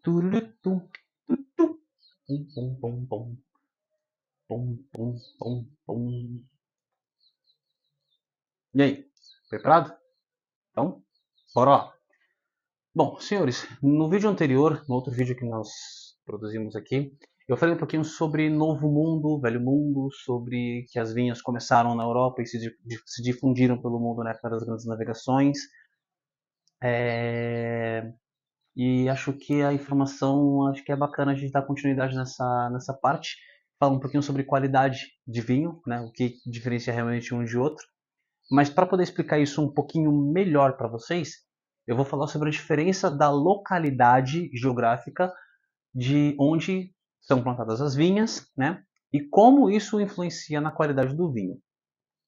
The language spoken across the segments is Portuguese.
tururu, tu, tu. Pum, pum, pum, pum. Pum, pum, pum, pum. E aí, preparado? Então, bora lá. Bom, senhores, no vídeo anterior, no outro vídeo que nós produzimos aqui, eu falei um pouquinho sobre Novo Mundo, Velho Mundo, sobre que as vinhas começaram na Europa e se difundiram pelo mundo na época das grandes navegações. E acho que a informação, acho que é bacana a gente dar continuidade nessa parte. Falar um pouquinho sobre qualidade de vinho, né, o que diferencia realmente um de outro. Mas para poder explicar isso um pouquinho melhor para vocês, eu vou falar sobre a diferença da localidade geográfica de onde são plantadas as vinhas, né? E como isso influencia na qualidade do vinho.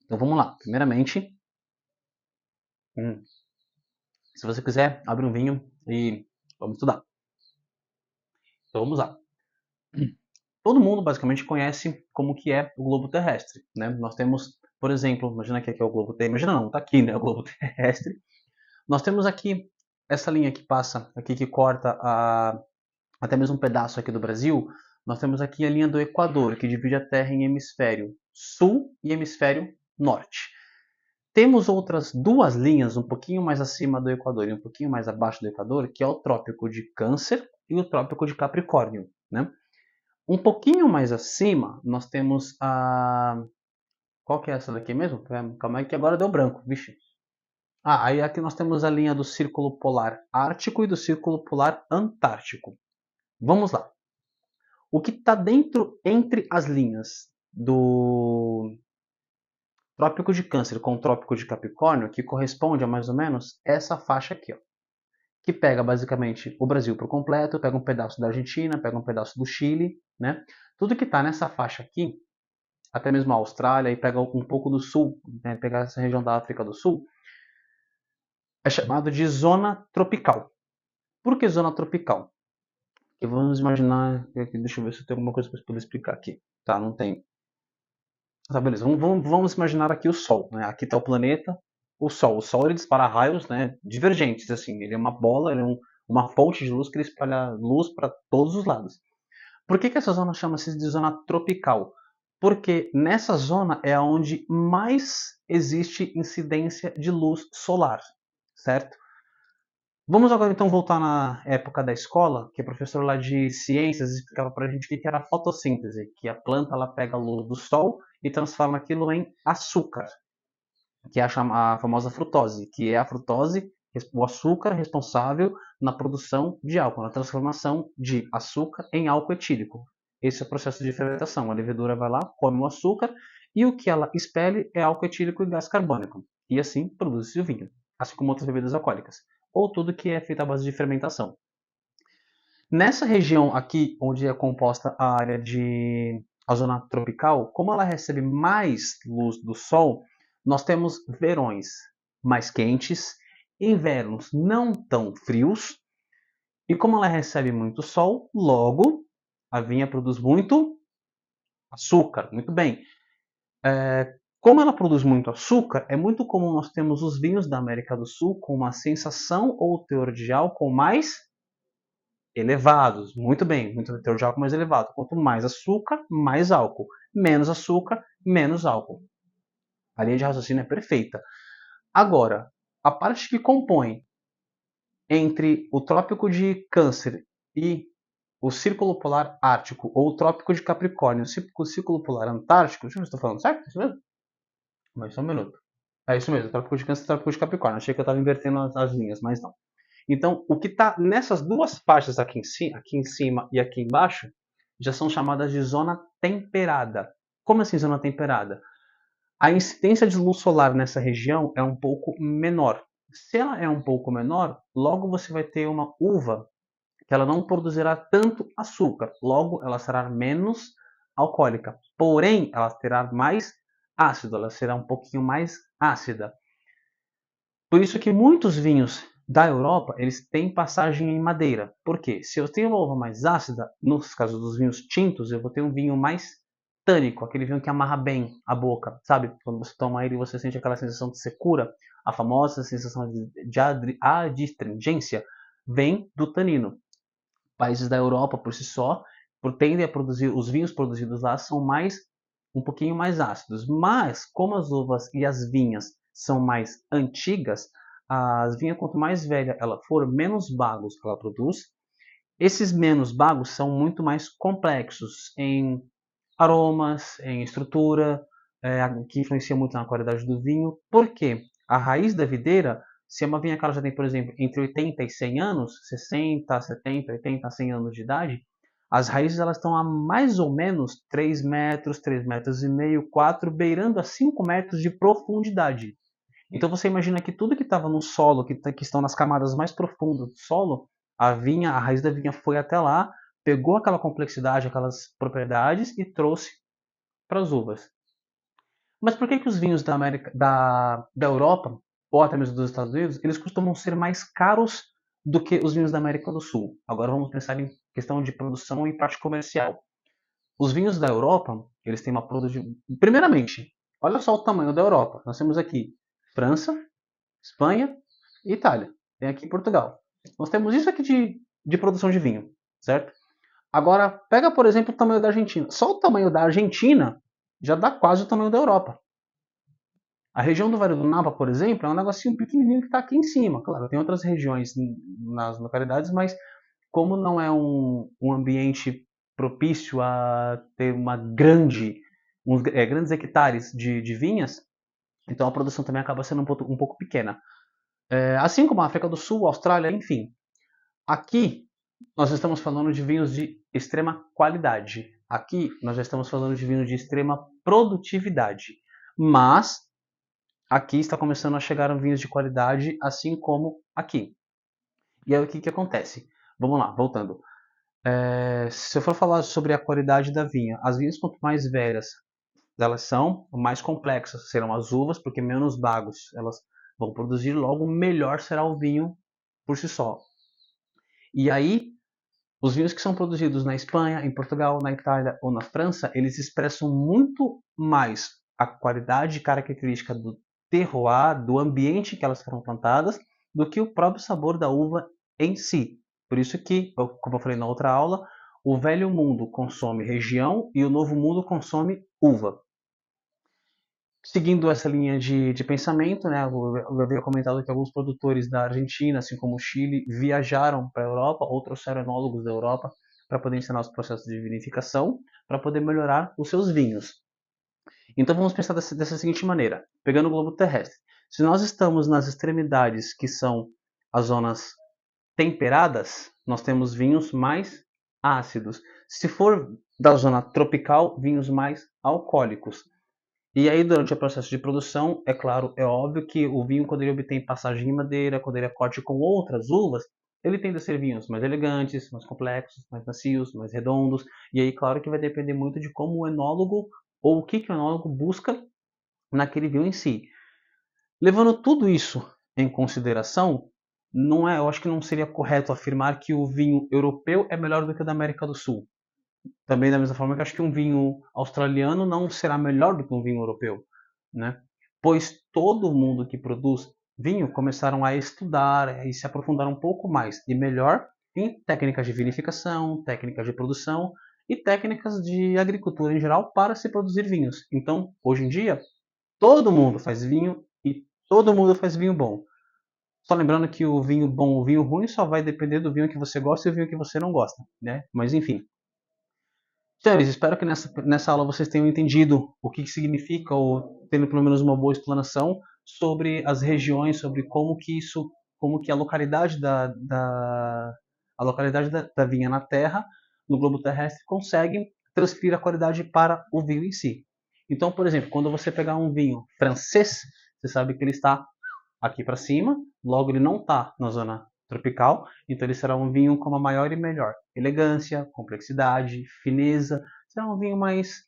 Então vamos lá. Primeiramente, se você quiser, abre um vinho e vamos estudar. Então vamos lá. Todo mundo basicamente conhece como que é o globo terrestre, né? Nós temos, por exemplo, imagina que aqui é o globo terrestre, imagina não, tá aqui, né, o globo terrestre. Nós temos aqui essa linha que passa, aqui que corta até mesmo um pedaço aqui do Brasil. Nós temos aqui a linha do Equador, que divide a Terra em hemisfério sul e hemisfério norte. Temos outras duas linhas um pouquinho mais acima do Equador e um pouquinho mais abaixo do Equador, que é o Trópico de Câncer e o Trópico de Capricórnio, né? Um pouquinho mais acima, nós temos a... Qual que é essa daqui mesmo? Calma aí que agora deu branco, vixe. Aí aqui nós temos a linha do Círculo Polar Ártico e do Círculo Polar Antártico. Vamos lá. O que está dentro entre as linhas do Trópico de Câncer com o Trópico de Capricórnio, que corresponde a mais ou menos essa faixa aqui, ó, que pega basicamente o Brasil por completo, pega um pedaço da Argentina, pega um pedaço do Chile, né? Tudo que está nessa faixa aqui, até mesmo a Austrália, e pega um pouco do sul, né? Pegar essa região da África do Sul, é chamado de zona tropical. Por que zona tropical? Porque vamos imaginar, deixa eu ver se eu tenho alguma coisa para poder explicar aqui. Tá, não tem. Tá, beleza. Vamos imaginar aqui o Sol, né? Aqui está o planeta, o Sol. O Sol ele dispara raios, né, divergentes, assim. Ele é uma bola, ele é uma fonte de luz que ele espalha luz para todos os lados. Por que essa zona chama-se de zona tropical? Porque nessa zona é onde mais existe incidência de luz solar, certo? Vamos agora então voltar na época da escola, que o professor lá de ciências explicava para a gente o que era a fotossíntese, que a planta ela pega a luz do sol e transforma aquilo em açúcar, que é a famosa frutose, que é a frutose, o açúcar responsável na produção de álcool, na transformação de açúcar em álcool etílico. Esse é o processo de fermentação. A levedura vai lá, come o açúcar e o que ela expele é álcool etílico e gás carbônico. E assim produz-se o vinho, assim como outras bebidas alcoólicas, ou tudo que é feito à base de fermentação. Nessa região aqui, onde é composta a área de a zona tropical, como ela recebe mais luz do sol, nós temos verões mais quentes, invernos não tão frios, e como ela recebe muito sol, logo a vinha produz muito açúcar. Muito bem. Como ela produz muito açúcar, é muito comum nós termos os vinhos da América do Sul com uma sensação ou teor de álcool mais elevados. Muito bem, muito teor de álcool mais elevado. Quanto mais açúcar, mais álcool. Menos açúcar, menos álcool. A linha de raciocínio é perfeita. Agora, a parte que compõe entre o Trópico de Câncer e o Círculo Polar Ártico, ou o Trópico de Capricórnio, o Círculo Polar Antártico, deixa eu ver se estou falando certo, é isso mesmo? Mas só um minuto. É isso mesmo, Trópico de Câncer e Trópico de Capricórnio. Achei que eu estava invertendo as linhas, mas não. Então, o que está nessas duas faixas aqui em cima e aqui embaixo, já são chamadas de zona temperada. Como assim zona temperada? A incidência de luz solar nessa região é um pouco menor. Se ela é um pouco menor, logo você vai ter uma uva que ela não produzirá tanto açúcar, logo ela será menos alcoólica. Porém, ela terá mais ácido, ela será um pouquinho mais ácida. Por isso que muitos vinhos da Europa, eles têm passagem em madeira. Por quê? Se eu tenho uma uva mais ácida, nos casos dos vinhos tintos, eu vou ter um vinho mais tânico, aquele vinho que amarra bem a boca, sabe? Quando você toma ele, você sente aquela sensação de secura, a famosa sensação de adstringência vem do tanino. Países da Europa, por si só, tendem a produzir, os vinhos produzidos lá são um pouquinho mais ácidos. Mas, como as uvas e as vinhas são mais antigas, as vinhas, quanto mais velha ela for, menos bagos ela produz. Esses menos bagos são muito mais complexos em aromas, em estrutura, que influencia muito na qualidade do vinho. Porque a raiz da videira, se é uma vinha que ela já tem, por exemplo, entre 80 e 100 anos, 60, 70, 80, 100 anos de idade, as raízes elas estão a mais ou menos 3 metros, 3 metros e meio, 4, beirando a 5 metros de profundidade. Então você imagina que tudo que estava no solo, que estão nas camadas mais profundas do solo, a raiz da vinha foi até lá, pegou aquela complexidade, aquelas propriedades e trouxe para as uvas. Mas por que, que os vinhos da Europa, ou até mesmo dos Estados Unidos, eles costumam ser mais caros do que os vinhos da América do Sul? Agora vamos pensar em questão de produção e parte comercial. Os vinhos da Europa, eles têm uma produção... Primeiramente, olha só o tamanho da Europa. Nós temos aqui França, Espanha e Itália. Tem aqui Portugal. Nós temos isso aqui de produção de vinho, certo? Agora, pega, por exemplo, o tamanho da Argentina. Só o tamanho da Argentina já dá quase o tamanho da Europa. A região do Vale do Napa, por exemplo, é um negocinho pequenininho que está aqui em cima. Claro, tem outras regiões nas localidades, mas como não é um ambiente propício a ter grandes hectares de vinhas, então a produção também acaba sendo um pouco pequena. Assim como a África do Sul, a Austrália, enfim. Aqui nós estamos falando de vinhos de extrema qualidade. Aqui nós já estamos falando de vinhos de extrema produtividade. Mas aqui está começando a chegar vinhos de qualidade, assim como aqui. E aí o que acontece? Vamos lá, voltando. Se eu for falar sobre a qualidade da vinha, as vinhas quanto mais velhas elas são, mais complexas serão as uvas, porque menos bagos elas vão produzir, logo melhor será o vinho por si só. E aí, os vinhos que são produzidos na Espanha, em Portugal, na Itália ou na França, eles expressam muito mais a qualidade e característica do terroir, do ambiente que elas foram plantadas, do que o próprio sabor da uva em si. Por isso que, como eu falei na outra aula, o velho mundo consome região e o novo mundo consome uva. Seguindo essa linha de pensamento, né, eu havia comentado que alguns produtores da Argentina, assim como o Chile, viajaram para a Europa ou trouxeram enólogos da Europa para poder ensinar os processos de vinificação, para poder melhorar os seus vinhos. Então vamos pensar dessa seguinte maneira, pegando o globo terrestre. Se nós estamos nas extremidades, que são as zonas temperadas, nós temos vinhos mais ácidos. Se for da zona tropical, vinhos mais alcoólicos. E aí, durante o processo de produção, é claro, é óbvio que o vinho, quando ele obtém passagem em madeira, quando ele é corte com outras uvas, ele tende a ser vinhos mais elegantes, mais complexos, mais macios, mais redondos. E aí, claro que vai depender muito de como o enólogo, ou o que o enólogo busca naquele vinho em si. Levando tudo isso em consideração, eu acho que não seria correto afirmar que o vinho europeu é melhor do que o da América do Sul. Também da mesma forma que acho que um vinho australiano não será melhor do que um vinho europeu, né? Pois todo mundo que produz vinho começaram a estudar e se aprofundar um pouco mais e melhor em técnicas de vinificação, técnicas de produção e técnicas de agricultura em geral para se produzir vinhos. Então, hoje em dia, todo mundo faz vinho e todo mundo faz vinho bom. Só lembrando que o vinho bom ou o vinho ruim só vai depender do vinho que você gosta e do vinho que você não gosta, né? Mas enfim. Senhores, espero que nessa aula vocês tenham entendido o que significa, ou tendo pelo menos uma boa explanação sobre as regiões, sobre como que a localidade da vinha na Terra, no globo terrestre, consegue transferir a qualidade para o vinho em si. Então, por exemplo, quando você pegar um vinho francês, você sabe que ele está aqui para cima, logo ele não está na zona tropical, então ele será um vinho com uma maior e melhor elegância, complexidade, fineza, será um vinho mais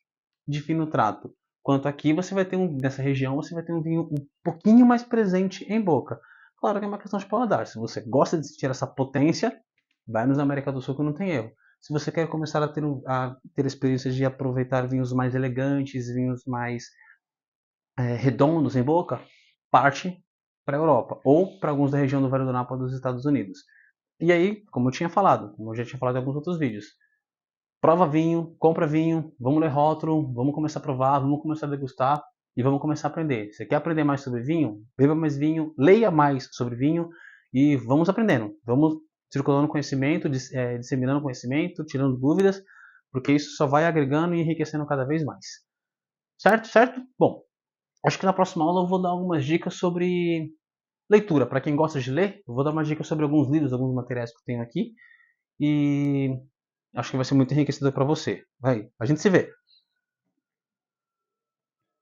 de fino trato. Quanto aqui você vai ter nessa região você vai ter um vinho um pouquinho mais presente em boca. Claro que é uma questão de paladar. Se você gosta de sentir essa potência, vai nos América do Sul que não tem erro. Se você quer começar a ter experiências de aproveitar vinhos mais elegantes, vinhos mais redondos em boca, parte para a Europa ou para alguns da região do Vale do Napa dos Estados Unidos. E aí, como eu já tinha falado em alguns outros vídeos, prova vinho, compra vinho, vamos ler rótulo, vamos começar a provar, vamos começar a degustar e vamos começar a aprender. Você quer aprender mais sobre vinho? Beba mais vinho, leia mais sobre vinho e vamos aprendendo. Vamos circulando conhecimento, disseminando conhecimento, tirando dúvidas, porque isso só vai agregando e enriquecendo cada vez mais. Certo? Certo? Bom, acho que na próxima aula eu vou dar algumas dicas sobre leitura. Para quem gosta de ler, eu vou dar uma dica sobre alguns livros, alguns materiais que eu tenho aqui. E acho que vai ser muito enriquecedor para você. Vai, a gente se vê.